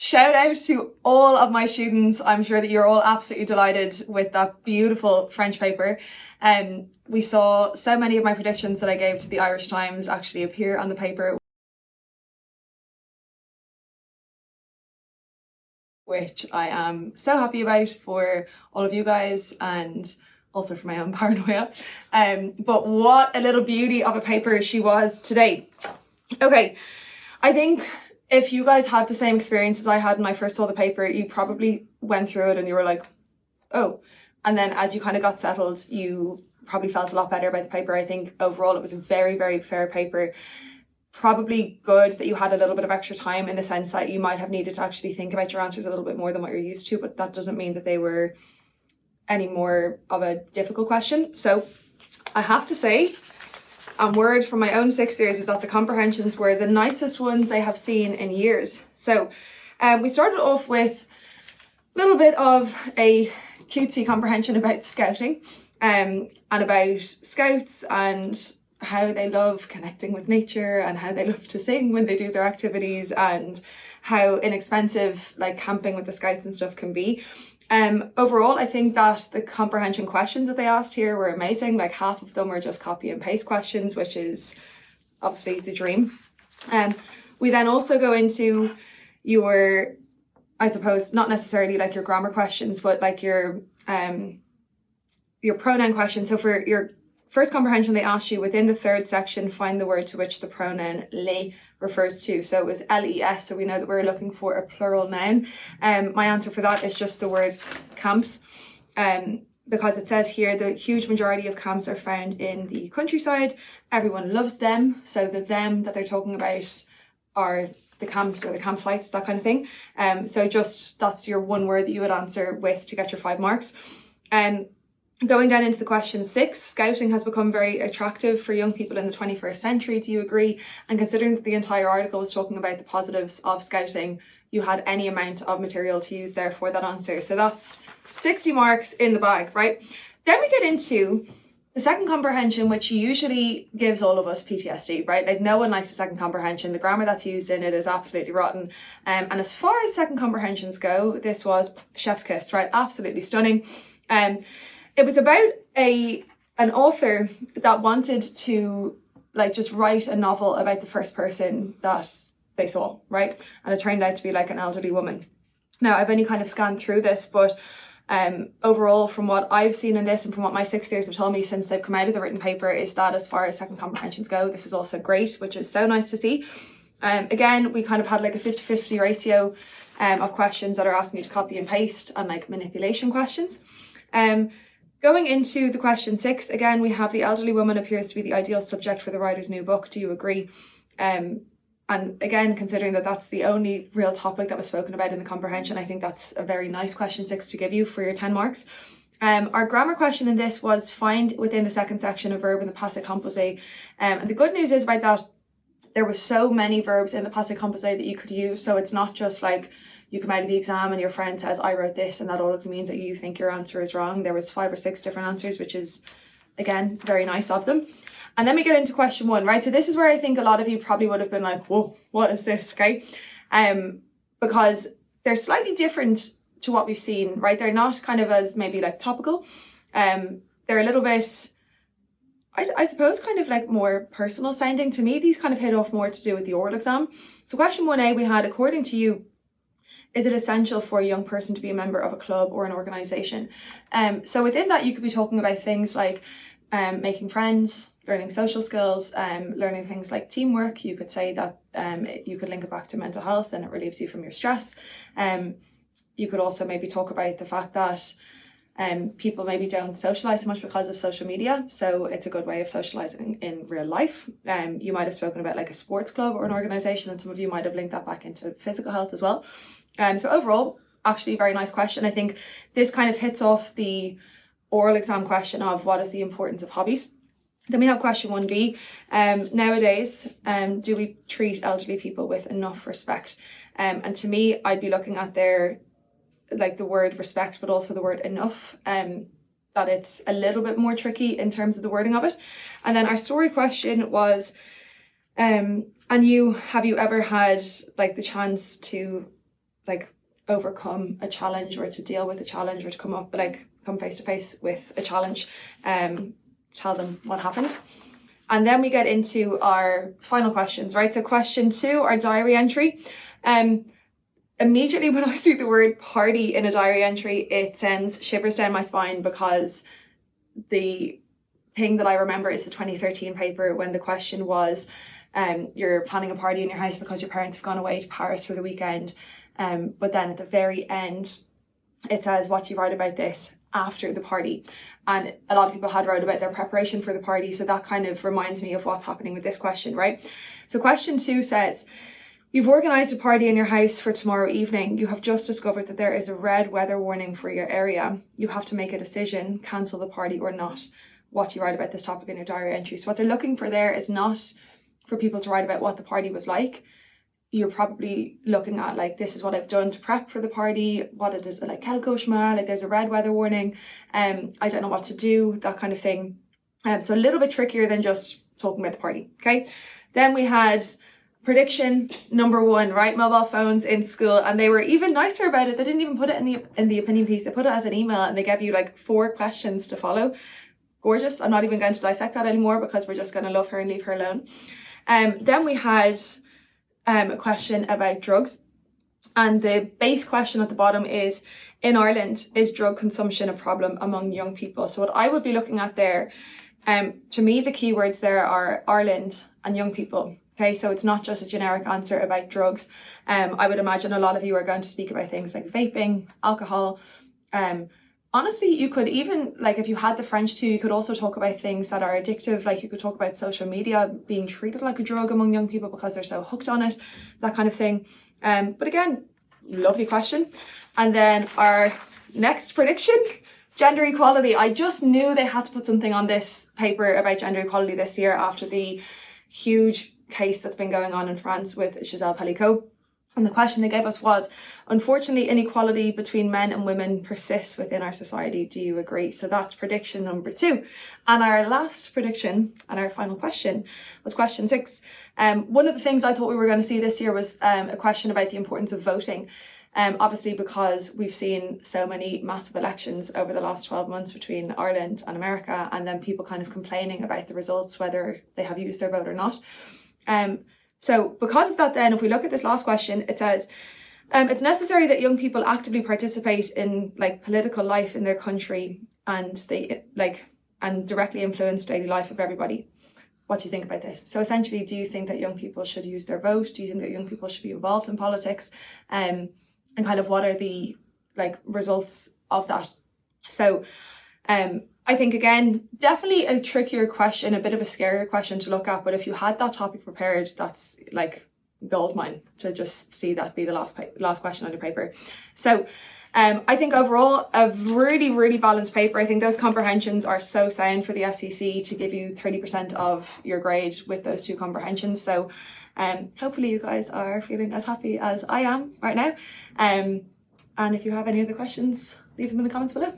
Shout out to all of my students. I'm sure that you're all absolutely delighted with that beautiful French paper. We saw so many of my predictions that I gave to the Irish Times actually appear on the paper, which I am so happy about for all of you guys and also for my own paranoia. But what a little beauty of a paper she was today. Okay, I think if you guys had the same experience as I had when I first saw the paper, you probably went through it and you were like, oh. And then as you kind of got settled, you probably felt a lot better about the paper. I think overall it was a very, very fair paper. Probably good that you had a little bit of extra time in the sense that you might have needed to actually think about your answers a little bit more than what you're used to, but that doesn't mean that they were any more of a difficult question. So I have to say, and word from my own sixth years is that the comprehensions were the nicest ones they have seen in years. So we started off with a little bit of a cutesy comprehension about scouting and about scouts and how they love connecting with nature and how they love to sing when they do their activities and how inexpensive like camping with the scouts and stuff can be. Overall, I think that the comprehension questions that they asked here were amazing. Like half of them were just copy and paste questions, which is obviously the dream. We then also go into your, I suppose, not necessarily like your grammar questions, but like your pronoun questions. So for your first comprehension, they asked you within the third section, find the word to which the pronoun les refers to. So it was les, so we know that we're looking for a plural noun. My answer for that is just the word camps, because it says here the huge majority of camps are found in the countryside. Everyone loves them, so the them that they're talking about are the camps or the campsites, that kind of thing. So just that's your one word that you would answer with to get your 5 marks. Going down into the question 6, scouting has become very attractive for young people in the 21st century. Do you agree? And considering that the entire article was talking about the positives of scouting, you had any amount of material to use there for that answer. So that's 60 marks in the bag, right? Then we get into the second comprehension, which usually gives all of us PTSD, right? Like no one likes the second comprehension. The grammar that's used in it is absolutely rotten. And as far as second comprehensions go, this was chef's kiss, right? Absolutely stunning. It was about an author that wanted to like just write a novel about the first person that they saw, right? And it turned out to be like an elderly woman. Now, I've only kind of scanned through this, but overall, from what I've seen in this and from what my 6 years have told me since they've come out of the written paper, is that as far as second comprehensions go, this is also great, which is so nice to see. Again, we kind of had like a 50-50 ratio of questions that are asking you to copy and paste and like manipulation questions. Going into the question 6, again, we have the elderly woman appears to be the ideal subject for the writer's new book. Do you agree? And again, considering that that's the only real topic that was spoken about in the comprehension, I think that's a very nice question 6 to give you for your 10 marks. Our grammar question in this was find within the second section a verb in the passé composé. And the good news is about that, there were so many verbs in the passé composé that you could use. So it's not just like you come out of the exam and your friend says, I wrote this, and that all it means that you think your answer is wrong. There was 5 or 6 different answers, which is, again, very nice of them. And then we get into question 1, right? So this is where I think a lot of you probably would have been like, whoa, what is this, okay? Because they're slightly different to what we've seen, right? They're not kind of as maybe like topical. They're a little bit, I suppose, kind of like more personal sounding. To me, these kind of hit off more to do with the oral exam. So question 1A, we had, according to you, is it essential for a young person to be a member of a club or an organisation? So within that, you could be talking about things like making friends, learning social skills, learning things like teamwork. You could say that you could link it back to mental health and it relieves you from your stress. You could also maybe talk about the fact that people maybe don't socialise so much because of social media. So it's a good way of socialising in real life. You might have spoken about like a sports club or an organisation, and some of you might have linked that back into physical health as well. So overall, actually a very nice question. I think this kind of hits off the oral exam question of what is the importance of hobbies. Then we have question 1B. Nowadays, do we treat elderly people with enough respect? And to me, I'd be looking at their, like the word respect, but also the word enough, that it's a little bit more tricky in terms of the wording of it. And then our story question was, have you ever had like the chance to like overcome a challenge or to deal with a challenge or to come face to face with a challenge, tell them what happened. And then we get into our final questions, right? So question 2, our diary entry. Immediately when I see the word party in a diary entry, it sends shivers down my spine, because the thing that I remember is the 2013 paper when the question was, you're planning a party in your house because your parents have gone away to Paris for the weekend. But then at the very end, it says, what do you write about this after the party? And a lot of people had wrote about their preparation for the party. So that kind of reminds me of what's happening with this question, right? So question 2 says, you've organised a party in your house for tomorrow evening. You have just discovered that there is a red weather warning for your area. You have to make a decision, cancel the party or not. What do you write about this topic in your diary entry? So what they're looking for there is not for people to write about what the party was like. You're probably looking at like, this is what I've done to prep for the party, what it is like, quel cauchemar, like there's a red weather warning, I don't know what to do, that kind of thing. So a little bit trickier than just talking about the party, okay? Then we had prediction number 1, right? Mobile phones in school, and they were even nicer about it. They didn't even put it in the opinion piece. They put it as an email, and they gave you like 4 questions to follow. Gorgeous. I'm not even going to dissect that anymore, because we're just going to love her and leave her alone. Then we had a question about drugs, and the base question at the bottom is, in Ireland, is drug consumption a problem among young people? So what I would be looking at there, to me the keywords there are Ireland and young people. Okay, so it's not just a generic answer about drugs. I would imagine a lot of you are going to speak about things like vaping, alcohol. Honestly, you could even, like if you had the French too, you could also talk about things that are addictive. Like you could talk about social media being treated like a drug among young people because they're so hooked on it, that kind of thing. But again, lovely question. And then our next prediction, gender equality. I just knew they had to put something on this paper about gender equality this year after the huge case that's been going on in France with Giselle Pellicot. And the question they gave us was, unfortunately, inequality between men and women persists within our society. Do you agree? So that's prediction number 2. And our last prediction and our final question was question 6. One of the things I thought we were going to see this year was a question about the importance of voting. Obviously, because we've seen so many massive elections over the last 12 months between Ireland and America, and then people kind of complaining about the results, whether they have used their vote or not. So because of that, then, if we look at this last question, it says, it's necessary that young people actively participate in like political life in their country, and they and directly influence daily life of everybody. What do you think about this? So essentially, do you think that young people should use their vote? Do you think that young people should be involved in politics? And kind of what are the like results of that? So I think, again, definitely a trickier question, a bit of a scarier question to look at. But if you had that topic prepared, that's like goldmine to just see that be the last question on your paper. So I think overall, a really, really balanced paper. I think those comprehensions are so sound for the SCC to give you 30% of your grade with those 2 comprehensions. So hopefully you guys are feeling as happy as I am right now. And if you have any other questions, leave them in the comments below.